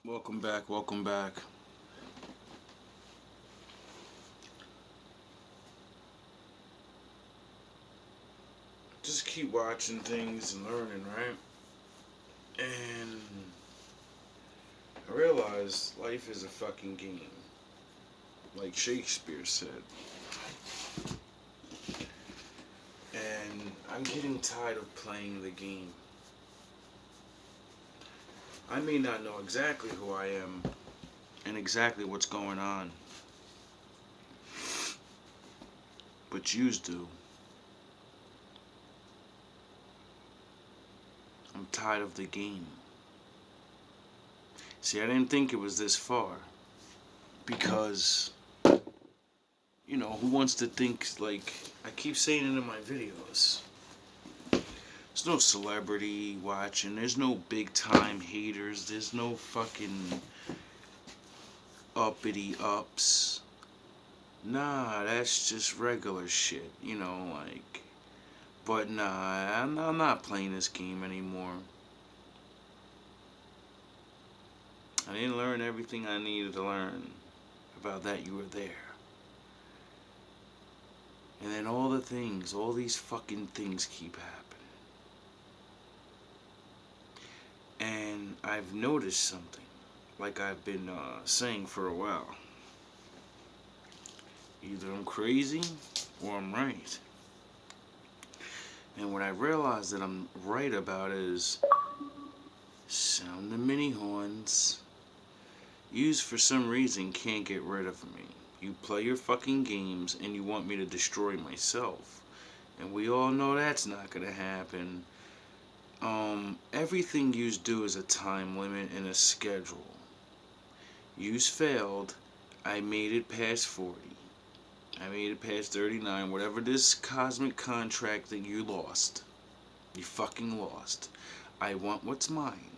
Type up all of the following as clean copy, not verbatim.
Welcome back, welcome back. Just keep watching things and learning, right? And I realized life is a fucking game. Like Shakespeare said. And I'm getting tired of playing the game. I may not know exactly who I am and exactly what's going on, but yous do. I'm tired of the game. See, I didn't think it was this far because, who wants to think, like, I keep saying it in my videos. There's no celebrity watching, there's no big time haters, there's no fucking uppity ups. Nah, that's just regular shit, like. But nah, I'm not playing this game anymore. I didn't learn everything I needed to learn about that you were there. And then all these fucking things keep happening. And I've noticed something, like I've been saying for a while. Either I'm crazy or I'm right. And what I realized that I'm right about is sound the mini horns. Yous for some reason can't get rid of me. You play your fucking games and you want me to destroy myself. And we all know that's not gonna happen. Everything yous do is a time limit and a schedule. Yous failed. I made it past 40. I made it past 39. Whatever this cosmic contract that you lost. You fucking lost. I want what's mine.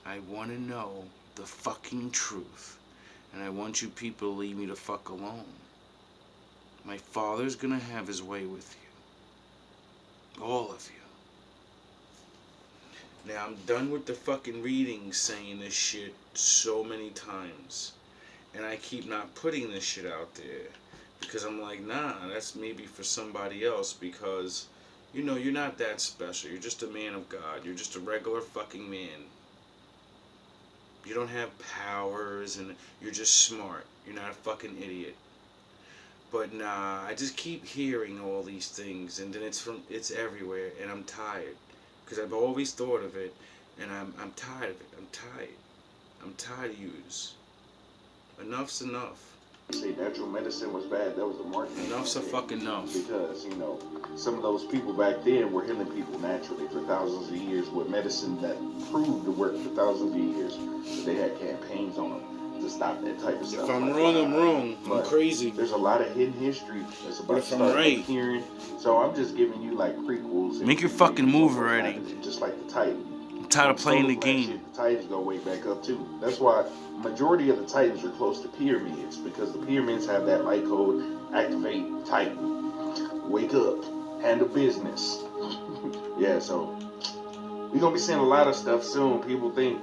I want to know the fucking truth. And I want you people to leave me the fuck alone. My father's gonna have his way with you. All of you. Now I'm done with the fucking readings saying this shit so many times. And I keep not putting this shit out there. Because I'm like, nah, that's maybe for somebody else. Because, you're not that special. You're just a man of God. You're just a regular fucking man. You don't have powers and you're just smart. You're not a fucking idiot. But nah, I just keep hearing all these things and then it's everywhere and I'm tired. Because I've always thought of it and I'm tired of it. I'm tired. I'm tired of yous. Enough's enough. Say natural medicine was bad. That was a marketing. Enough's a fucking enough. Because some of those people back then were healing people naturally for thousands of years with medicine that proved to work for thousands of years. But they had campaigns on them to stop that type of stuff. If I'm wrong, I'm wrong. I'm crazy. There's a lot of hidden history that's about to start appearing. So I'm just giving you like prequels. Make your fucking move already. Just like the Titan. I'm tired of playing the game. The Titans go way back up too. That's why majority of the Titans are close to pyramids, because the pyramids have that light code: activate Titan, wake up, handle business. Yeah, so we're gonna be seeing a lot of stuff soon. People think,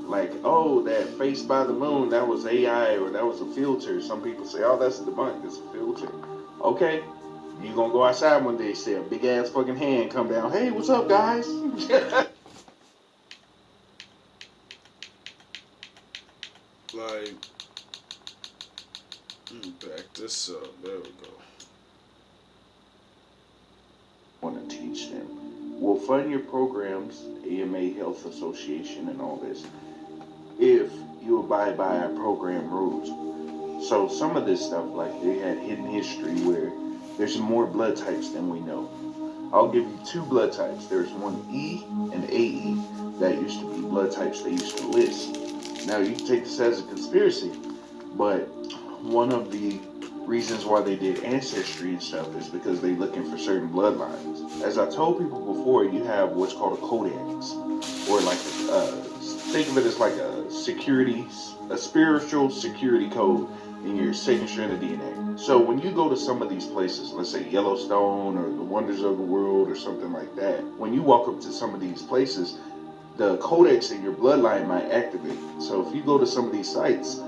like, oh, that face by the moon, that was AI or that was a filter. Some people say, oh, that's a debunk, it's a filter. Okay, you gonna go outside one day, see a big ass fucking hand come down. Hey, what's up, guys? Like, back this up. There we go. Want to teach them. We'll fund your programs, AMA Health Association and all this, if you abide by our program rules. So some of this stuff, like they had hidden history where there's more blood types than we know. I'll give you two blood types. There's one E and AE. That used to be blood types they used to list. Now, you can take this as a conspiracy, but one of the reasons why they did ancestry and stuff is because they're looking for certain bloodlines. As I told people before, you have what's called a codex, or like, think of it as like a spiritual security code in your signature in the DNA. So when you go to some of these places, let's say Yellowstone or the Wonders of the World or something like that, when you walk up to some of these places, the codex in your bloodline might activate. So if you go to some of these sites,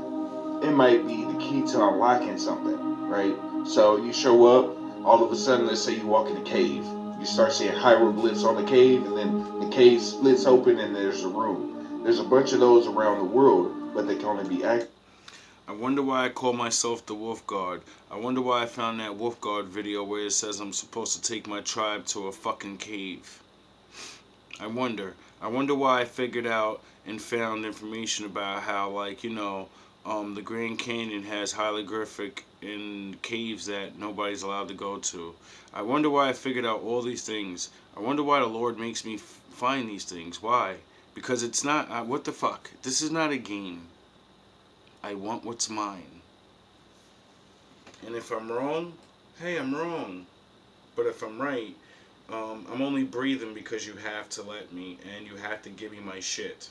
it might be the key to unlocking something, right? So you show up, all of a sudden, let's say you walk in a cave. You start seeing hieroglyphs on the cave, and then the cave splits open and there's a room. There's a bunch of those around the world, but they can only be active. I wonder why I call myself the Wolf Guard. I wonder why I found that Wolf Guard video where it says I'm supposed to take my tribe to a fucking cave. I wonder. I wonder why I figured out and found information about how, like, the Grand Canyon has hieroglyphic in caves that nobody's allowed to go to. I wonder why I figured out all these things. I wonder why the Lord makes me find these things. Why? Because it's not, what the fuck? This is not a game. I want what's mine. And if I'm wrong, hey, I'm wrong. But if I'm right, I'm only breathing because you have to let me, and you have to give me my shit.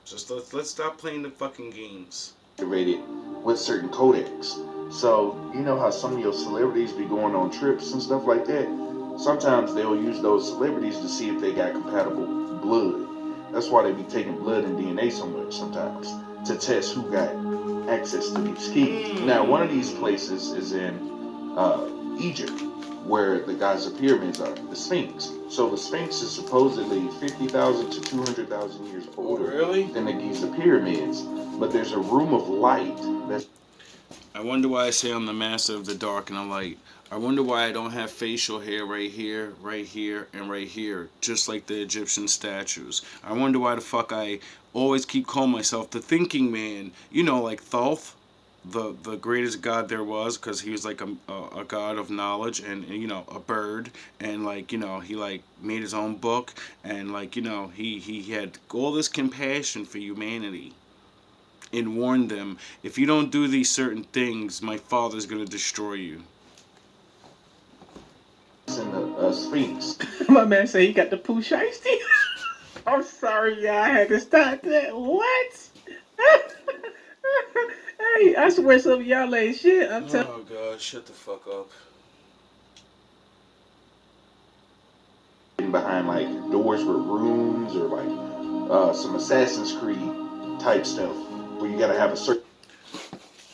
Just let's stop playing the fucking games. Activated with certain codecs. So you know how some of your celebrities be going on trips and stuff like that. Sometimes they'll use those celebrities to see if they got compatible blood. That's why they be taking blood and DNA so much sometimes to test who got access to these keys. Now, one of these places is in Egypt, where the Giza pyramids are, the Sphinx. So the Sphinx is supposedly 50,000 to 200,000 years older than the Giza pyramids. But there's a room of light that's... I wonder why I say I'm the master of the dark and the light. I wonder why I don't have facial hair right here, and right here, just like the Egyptian statues. I wonder why the fuck I always keep calling myself the thinking man. You know, like Thoth, the greatest god there was, because he was like a god of knowledge, and a bird, and he like made his own book, and he had all this compassion for humanity, and warned them, if you don't do these certain things, my father's gonna destroy you. in the Sphinx. My man said he got the poo shiesty. I'm sorry, y'all. I had to stop that. What? Hey, I swear some of y'all ain't shit. I'm telling. Oh god, shut the fuck up. Behind like doors with rooms or like some Assassin's Creed type stuff where you gotta have a certain...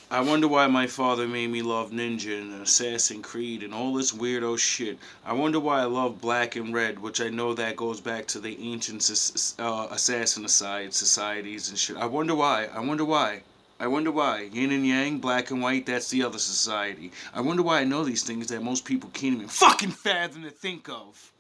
I wonder why my father made me love Ninja and Assassin's Creed and all this weirdo shit. I wonder why I love Black and Red, which I know that goes back to the ancient assassin societies and shit. I wonder why. I wonder why. I wonder why. Yin and Yang, Black and White, that's the other society. I wonder why I know these things that most people can't even fucking fathom to think of.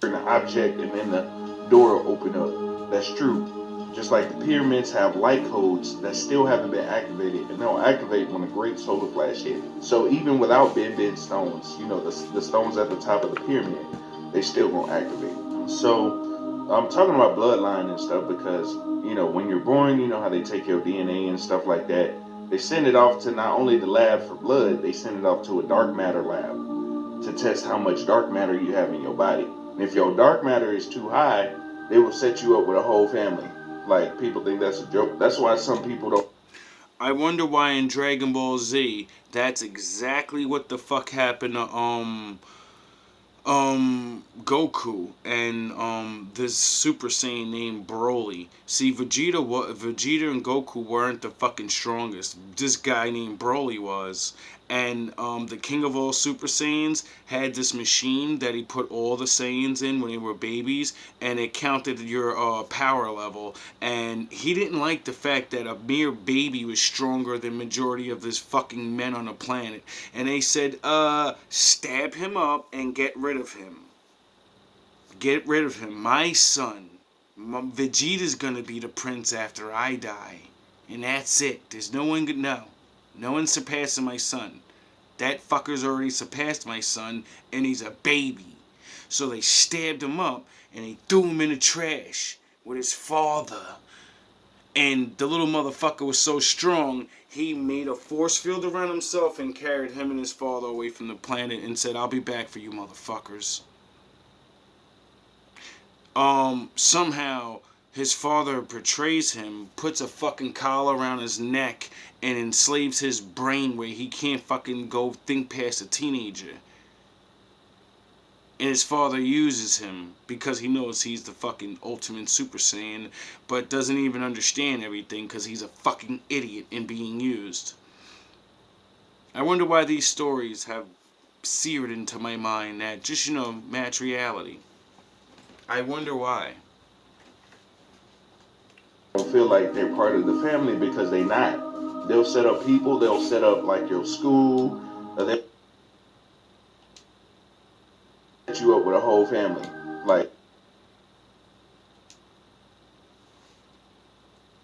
object and then the door will open up. That's true. Just like the pyramids have light codes that still haven't been activated, and they'll activate when a great solar flash hits. So even without bend stones, the stones at the top of the pyramid, they still gonna activate. So I'm talking about bloodline and stuff because when you're born, you know how they take your DNA and stuff like that. They send it off to not only the lab for blood, they send it off to a dark matter lab to test how much dark matter you have in your body. And if your dark matter is too high, they will set you up with a whole family. Like, people think that's a joke. That's why some people don't... I wonder why in Dragon Ball Z, that's exactly what the fuck happened to Goku and this Super Saiyan named Broly. See, Vegeta and Goku weren't the fucking strongest. This guy named Broly was. And the king of all Super Saiyans had this machine that he put all the Saiyans in when they were babies, and it counted your power level. And he didn't like the fact that a mere baby was stronger than majority of this fucking men on the planet. And they said, stab him up and get rid of him. Get rid of him. My son. Vegeta's gonna be the prince after I die. And that's it. There's no one gonna know. No one's surpassing my son. That fucker's already surpassed my son, and he's a baby. So they stabbed him up, and they threw him in the trash with his father. And the little motherfucker was so strong, he made a force field around himself and carried him and his father away from the planet and said, I'll be back for you motherfuckers. Somehow his father betrays him, puts a fucking collar around his neck, and enslaves his brain where he can't fucking go think past a teenager. And his father uses him because he knows he's the fucking ultimate Super Saiyan, but doesn't even understand everything because he's a fucking idiot in being used. I wonder why these stories have seared into my mind that just, match reality. I wonder why. Don't feel like they're part of the family because they not. They'll set up people, they'll set up like your school, or they'll set you up with a whole family. Like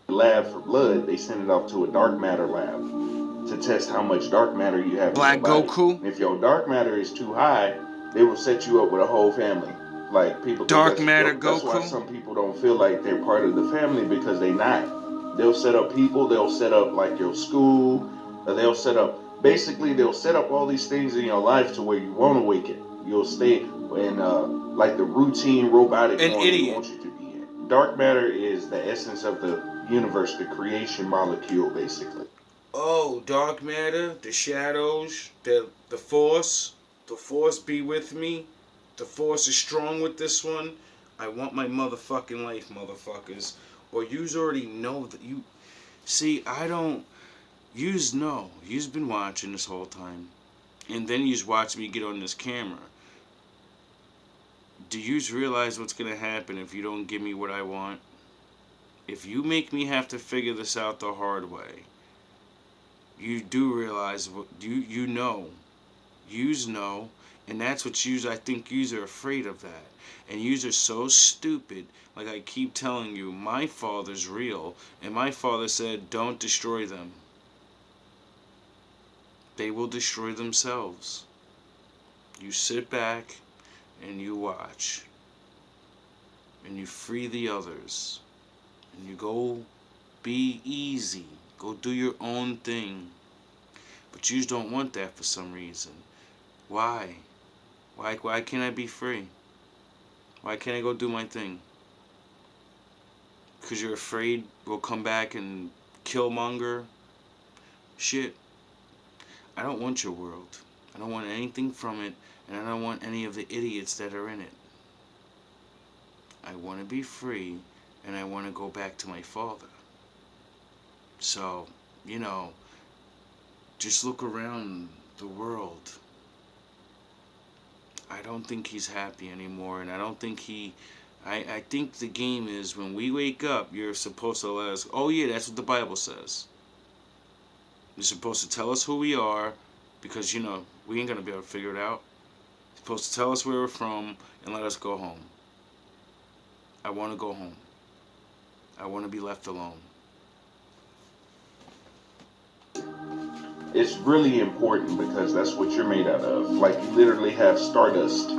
lab for blood, they send it off to a dark matter lab to test how much dark matter you have Black in your body. Goku? If your dark matter is too high, they will set you up with a whole family. Like people Dark think matter that's why Goku? some people don't feel like they're part of the family because they not. They'll set up people, they'll set up like your school, or they'll set up all these things in your life to where you won't awaken. You'll stay in like the routine robotic An form they idiot. want you to be in. Dark matter is the essence of the universe, the creation molecule, basically. Oh, dark matter, the shadows, the force. The force be with me. The force is strong with this one. I want my motherfucking life, motherfuckers. Or yous already know that you... See, I don't... Yous know. Yous been watching this whole time. And then yous watch me get on this camera. Do yous realize what's gonna happen if you don't give me what I want? If you make me have to figure this out the hard way, you do realize what you know. Yous know, and that's what yous, I think yous are afraid of that. And yous are so stupid. Like I keep telling you, my father's real, and my father said, don't destroy them. They will destroy themselves. You sit back and you watch. And you free the others. And you go be easy. Go do your own thing. But yous don't want that for some reason. Why? Why can't I be free? Why can't I go do my thing? Because you're afraid we'll come back and killmonger? Shit. I don't want your world. I don't want anything from it, and I don't want any of the idiots that are in it. I want to be free, and I want to go back to my father. So, just look around the world. I don't think he's happy anymore, and I don't think I think the game is when we wake up, you're supposed to let us, oh yeah, that's what the Bible says. You're supposed to tell us who we are, because, we ain't going to be able to figure it out. You're supposed to tell us where we're from, and let us go home. I want to go home. I want to be left alone. It's really important because that's what you're made out of. Like you literally have stardust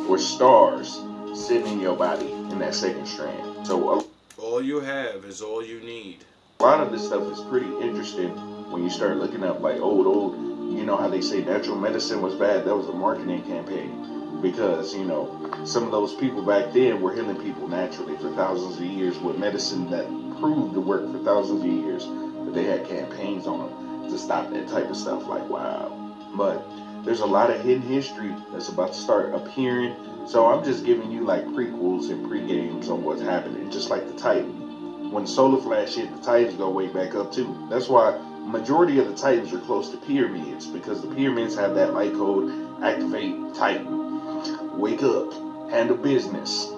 or stars sitting in your body in that second strand. So all you have is all you need. A lot of this stuff is pretty interesting when you start looking up like old, you know how they say natural medicine was bad? That was a marketing campaign because, some of those people back then were healing people naturally for thousands of years with medicine that proved to work for thousands of years, but they had campaigns on them to stop that type of stuff. Like, wow. But there's a lot of hidden history that's about to start appearing. So I'm just giving you like prequels and pre-games on what's happening, just like the Titan. When the solar flash hit, the Titans go way back up too. That's why majority of the Titans are close to pyramids, because the pyramids have that light code, activate Titan, wake up, handle business.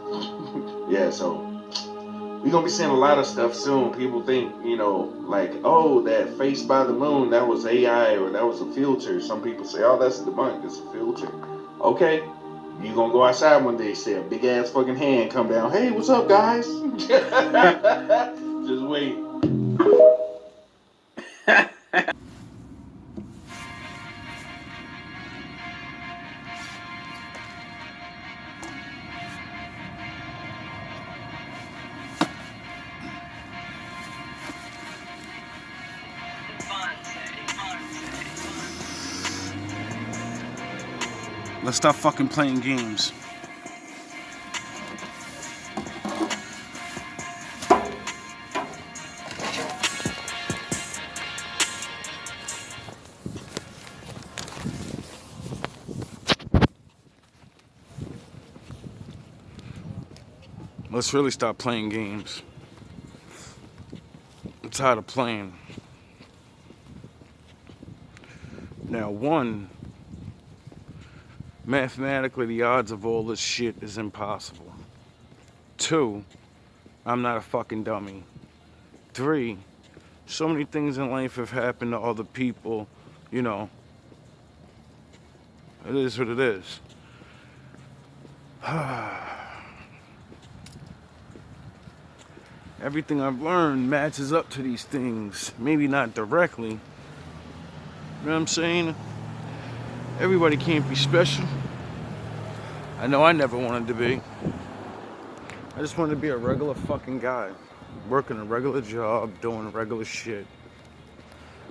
Yeah, so we're gonna be seeing a lot of stuff soon. People think, like, oh, that face by the moon, that was AI or that was a filter. Some people say, oh, that's a debunk, it's a filter. Okay, you gonna go outside one day, see a big ass fucking hand come down. Hey, what's up, guys? Just wait. Let's stop fucking playing games. Let's really stop playing games. I'm tired of playing. Now, one, mathematically, the odds of all this shit is impossible. Two, I'm not a fucking dummy. Three, so many things in life have happened to other people, you know. It is what it is. Everything I've learned matches up to these things. Maybe not directly. You know what I'm saying? Everybody can't be special. I know I never wanted to be. I just wanted to be a regular fucking guy. Working a regular job, doing regular shit.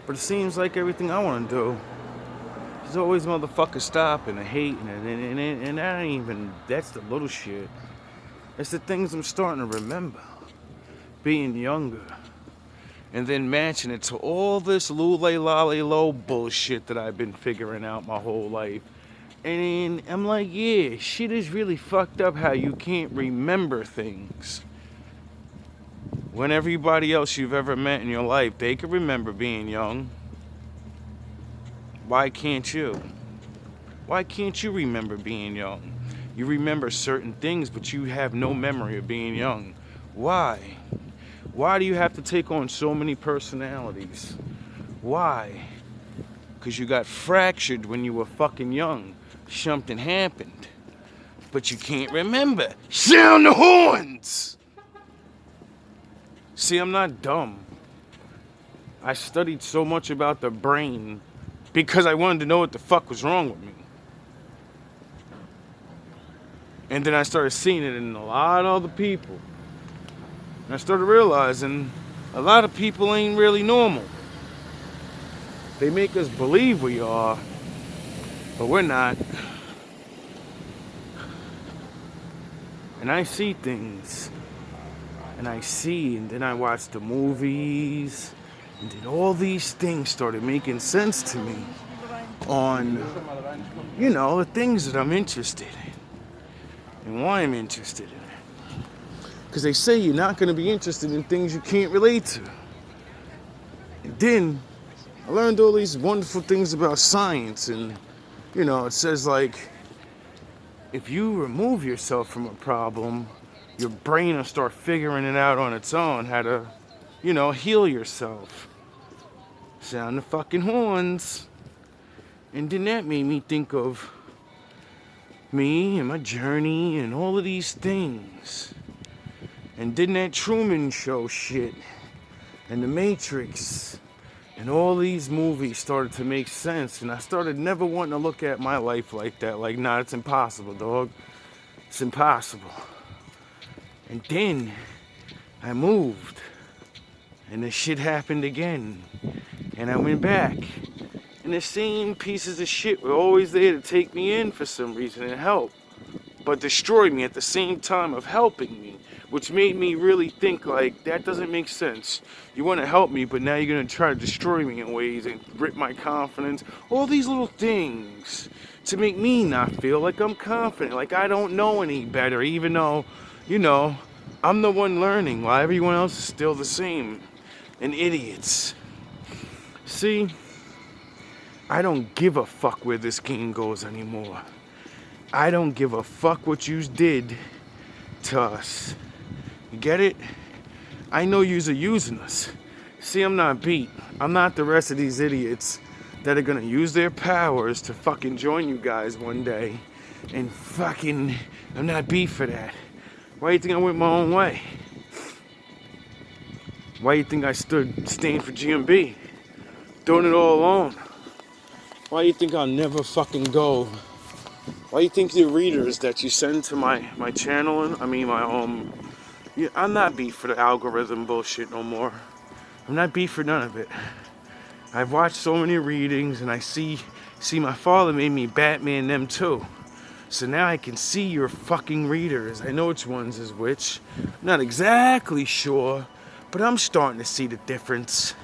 But it seems like everything I want to do, there's always motherfuckers stopping and hating it. And that ain't even, that's the little shit. It's the things I'm starting to remember. Being younger. And then matching it to all this lolly-low bullshit that I've been figuring out my whole life. And I'm like, yeah, shit is really fucked up how you can't remember things. When everybody else you've ever met in your life, they can remember being young. Why can't you? Why can't you remember being young? You remember certain things, but you have no memory of being young. Why? Why do you have to take on so many personalities? Why? Because you got fractured when you were fucking young. Something happened. But you can't remember. Sound the horns! See, I'm not dumb. I studied so much about the brain because I wanted to know what the fuck was wrong with me. And then I started seeing it in a lot of other people. And I started realizing a lot of people ain't really normal. They make us believe we are, but we're not. And I see things. And then I watched the movies, and then all these things started making sense to me on, the things that I'm interested in, and why I'm interested in it. Because they say you're not going to be interested in things you can't relate to. And then I learned all these wonderful things about science, and, it says, like, if you remove yourself from a problem, your brain will start figuring it out on its own, how to, heal yourself. Sound the fucking horns. And then that made me think of me and my journey and all of these things. And then that Truman Show shit and The Matrix and all these movies started to make sense. And I started never wanting to look at my life like that. Like, nah, it's impossible, dog. It's impossible. And then I moved, and the shit happened again, and I went back, and the same pieces of shit were always there to take me in for some reason and help, but destroy me at the same time of helping me, which made me really think, like, that doesn't make sense. You want to help me, but now you're going to try to destroy me in ways and rip my confidence. All these little things to make me not feel like I'm confident, like I don't know any better, even though, I'm the one learning while everyone else is still the same. And idiots. See, I don't give a fuck where this game goes anymore. I don't give a fuck what you did to us. You get it? I know yous are using us. See, I'm not beat. I'm not the rest of these idiots that are gonna use their powers to fucking join you guys one day. And fucking, I'm not beat for that. Why do you think I went my own way? Why do you think I staying for GMB? Doing it all alone. Why do you think I'll never fucking go? Why do you think the readers that you send to my channel, I'm not beat for the algorithm bullshit no more. I'm not beat for none of it. I've watched so many readings, and I see my father made me Batman them too. So now I can see your fucking readers. I know which ones is which. I'm not exactly sure, but I'm starting to see the difference.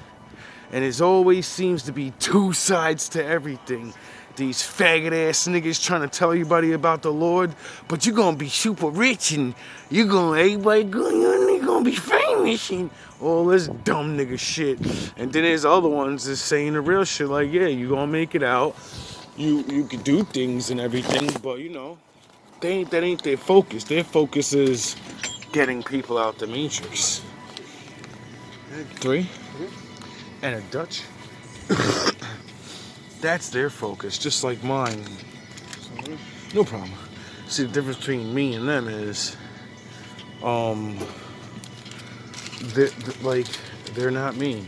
And there always seems to be two sides to everything. these faggot ass niggas trying to tell everybody about the Lord, but you're gonna be super rich and everybody gonna be famous and all this dumb nigga shit. And then there's other ones that's saying the real shit, like, yeah, you gonna make it out. You can do things and everything, but you know, that ain't their focus. Their focus is getting people out the matrix. 3 and a Dutch. That's their focus, just like mine. No problem. See, the difference between me and them is, they're not me.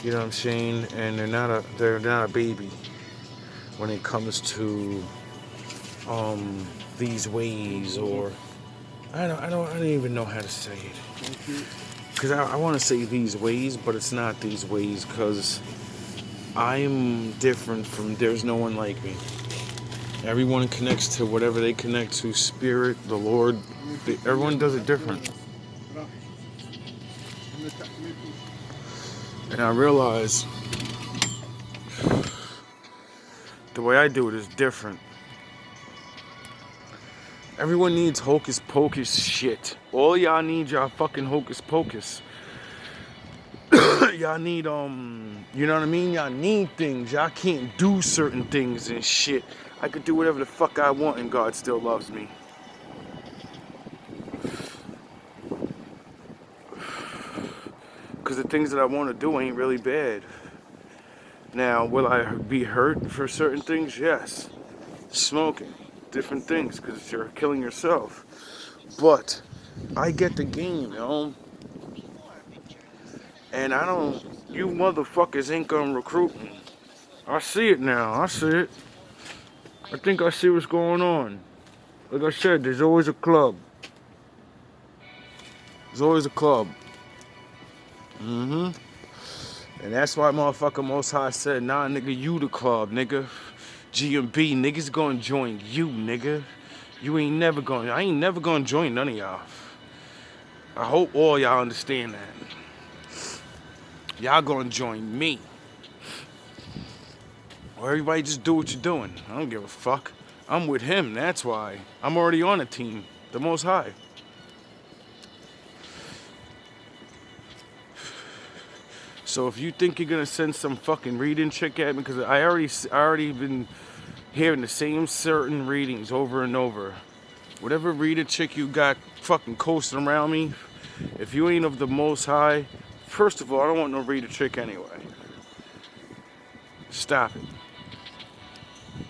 You know what I'm saying? And they're not a baby when it comes to these ways, or I don't even know how to say it. Because I want to say these ways, but it's not these ways, because I'm different from, there's no one like me. Everyone connects to whatever they connect to, spirit, the Lord. Everyone does it different. And I realize the way I do it is different. Everyone needs hocus pocus shit. All y'all need y'all fucking hocus pocus. Y'all need, you know what I mean? Y'all need things. Y'all can't do certain things and shit. I could do whatever the fuck I want and God still loves me. Because the things that I want to do ain't really bad. Now, will I be hurt for certain things? Yes. Smoking, different things, because you're killing yourself. But I get the game, you know? And you motherfuckers ain't gonna recruit me. I see it now, I see it. I think I see what's going on. Like I said, there's always a club. There's always a club. And that's why motherfucker Most High said, nah, nigga, you the club, nigga. GMB, niggas gonna join you, nigga. I ain't never gonna join none of y'all. I hope all y'all understand that. Y'all gonna join me. Or everybody just do what you're doing. I don't give a fuck. I'm with him, that's why. I'm already on a team. The Most High. So if you think you're gonna send some fucking reading chick at me, because I already been hearing the same certain readings over and over. Whatever reader chick you got fucking coasting around me, if you ain't of the Most High, first of all, I don't want no reader chick anyway. Stop it.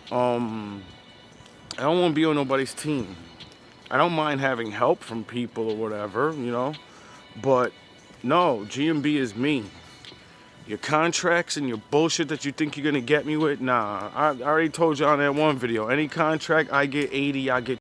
I don't want to be on nobody's team. I don't mind having help from people or whatever, you know, but no, GMB is me. Your contracts and your bullshit that you think you're gonna get me with, nah. I already told you on that one video. Any contract, I get 80, I get